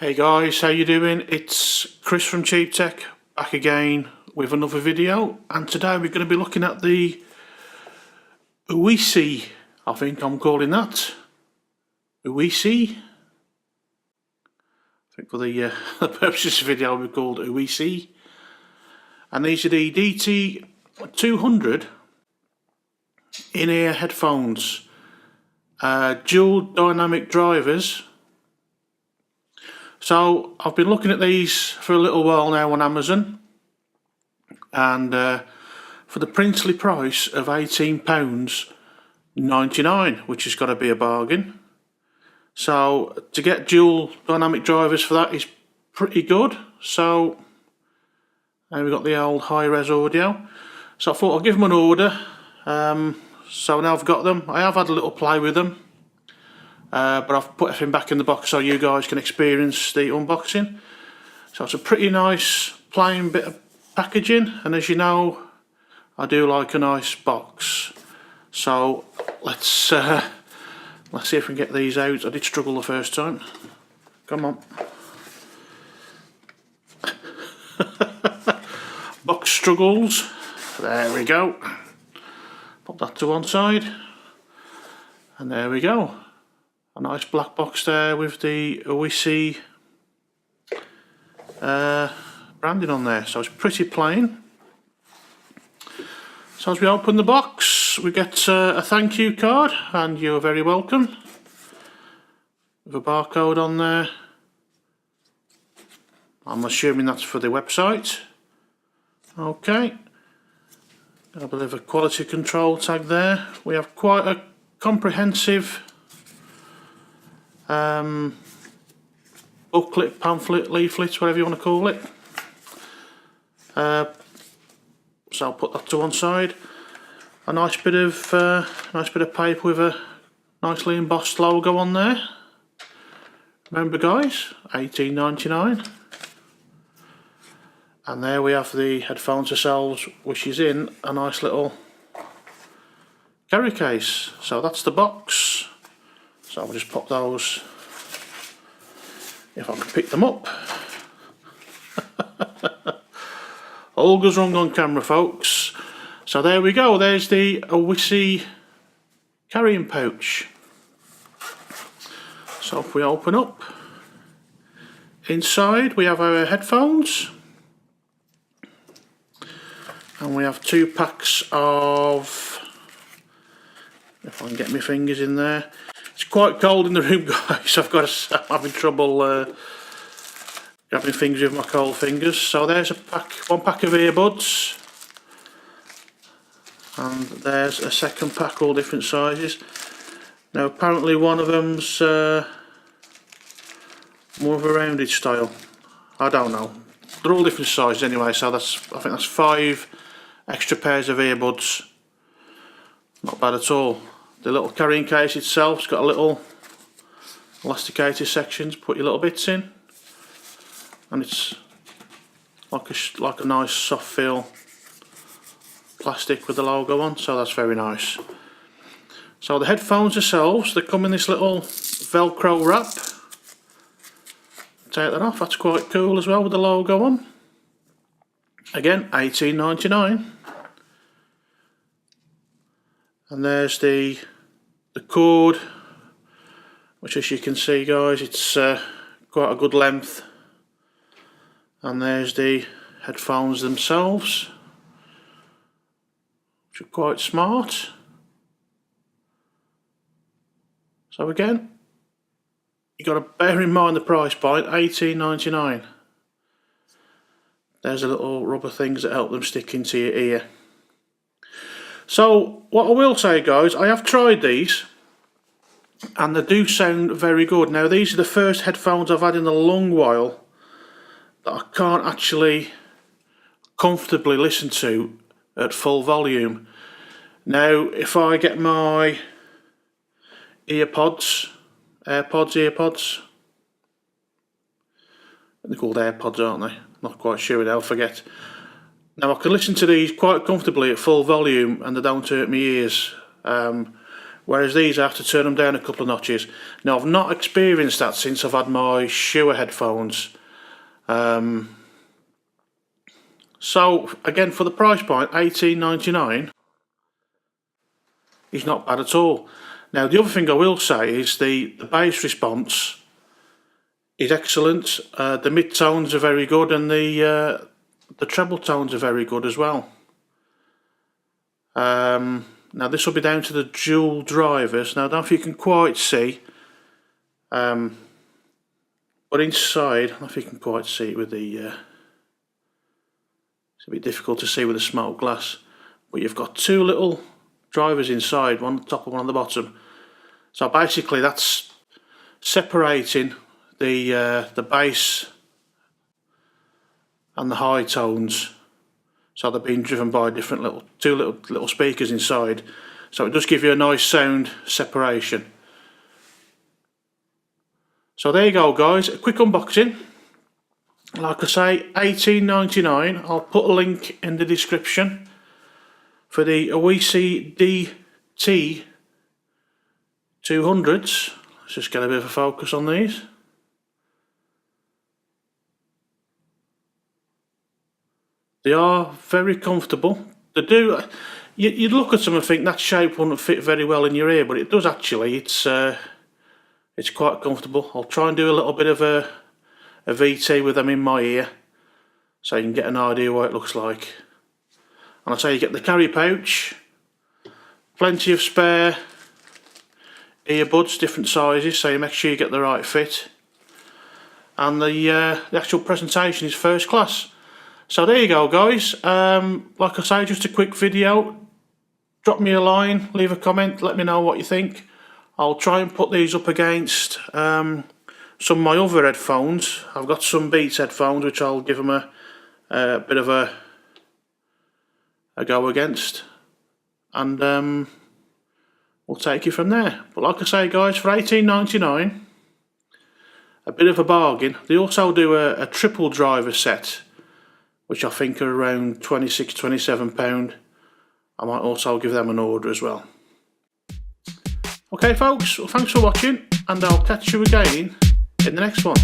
Hey guys, how you doing? It's Chris from Cheap Tech, back again with another video, and today we're going to be looking at the UiiSii, I think I'm calling that. UiiSii. I think for the purposes of the video we're called UiiSii. And these are the DT200 in-ear headphones. Dual dynamic drivers. So I've been looking at these for a little while now on Amazon, and for the princely price of £18.99, which has got to be a bargain. So to get dual dynamic drivers for that is pretty good. So we've got the old high-res audio. So I thought I'll give them an order. So now I've got them. I have had a little play with them. But I've put everything back in the box so you guys can experience the unboxing. So it's a pretty nice plain bit of packaging, and as you know, I do like a nice box. So let's see if we can get these out. I did struggle the first time. Come on. Box struggles. There we go. Pop that to one side, and there we go. A nice black box there with the UiiSii branding on there, so it's pretty plain. So as we open the box, we get a thank you card, and you're very welcome, with a barcode on there. I'm assuming that's for the website. Okay, I believe a quality control tag there. We have quite a comprehensive booklet, pamphlet, leaflet, whatever you want to call it. So I'll put that to one side. A nice bit of paper with a nicely embossed logo on there. Remember guys, $18.99. And there we have the headphones themselves, which is in a nice little carry case. So that's the box. So I'll just pop those, if I can pick them up. All goes wrong on camera, folks. So there we go, there's the UiiSii carrying pouch. So if we open up, inside we have our headphones, and we have 2 packs of, if I can get my fingers in there. It's quite cold in the room, guys. I'm having trouble grabbing things with my cold fingers. So there's one pack of earbuds, and there's a second pack, all different sizes. Now apparently one of them's more of a rounded style. I don't know. They're all different sizes anyway. So I think that's 5 extra pairs of earbuds. Not bad at all. The little carrying case itself's got a little elasticated section to put your little bits in, and it's like a nice soft feel plastic with the logo on, so that's very nice. So the headphones themselves, they come in this little Velcro wrap. Take that off, that's quite cool as well with the logo on. Again, $18.99. And there's the cord, which as you can see guys, it's quite a good length. And there's the headphones themselves, which are quite smart. So again, you got to bear in mind the price point, $18.99. There's the little rubber things that help them stick into your ear. So what I will say guys, I have tried these and they do sound very good. Now these are the first headphones I've had in a long while that I can't actually comfortably listen to at full volume. Now if I get my earpods, they're called AirPods, aren't they? Not quite sure, I'll forget. Now I can listen to these quite comfortably at full volume and they don't hurt my ears. whereas these I have to turn them down a couple of notches. Now I've not experienced that since I've had my Shure headphones. So again, for the price point, $18.99, is not bad at all. Now the other thing I will say is the bass response is excellent. The mid tones are very good, and the treble tones are very good as well. Now this will be down to the dual drivers. Now I don't know if you can quite see, but inside, I don't know if you can quite see it with the, it's a bit difficult to see with the smoked glass, but you've got two little drivers inside, one on the top and one on the bottom. So basically that's separating the bass and the high tones. So they're being driven by different two little speakers inside. So it does give you a nice sound separation. So there you go guys, a quick unboxing. Like I say, $18.99. I'll put a link in the description for the UiiSii DT200s. Let's just get a bit of a focus on these. They are very comfortable. They do. You'd look at them and think that shape wouldn't fit very well in your ear, but it does actually. It's quite comfortable. I'll try and do a little bit of a VT with them in my ear, so you can get an idea what it looks like. And I say you get the carry pouch, plenty of spare earbuds, different sizes, so you make sure you get the right fit. And the actual presentation is first class. So there you go guys, like I say, just a quick video. Drop me a line, leave a comment, let me know what you think. I'll try and put these up against some of my other headphones. I've got some Beats headphones which I'll give them a bit of a go against, and we'll take you from there. But like I say guys, for $18.99, a bit of a bargain. They also do a triple driver set, which I think are around £26, £27. I might also give them an order as well. Okay folks, well, thanks for watching, and I'll catch you again in the next one.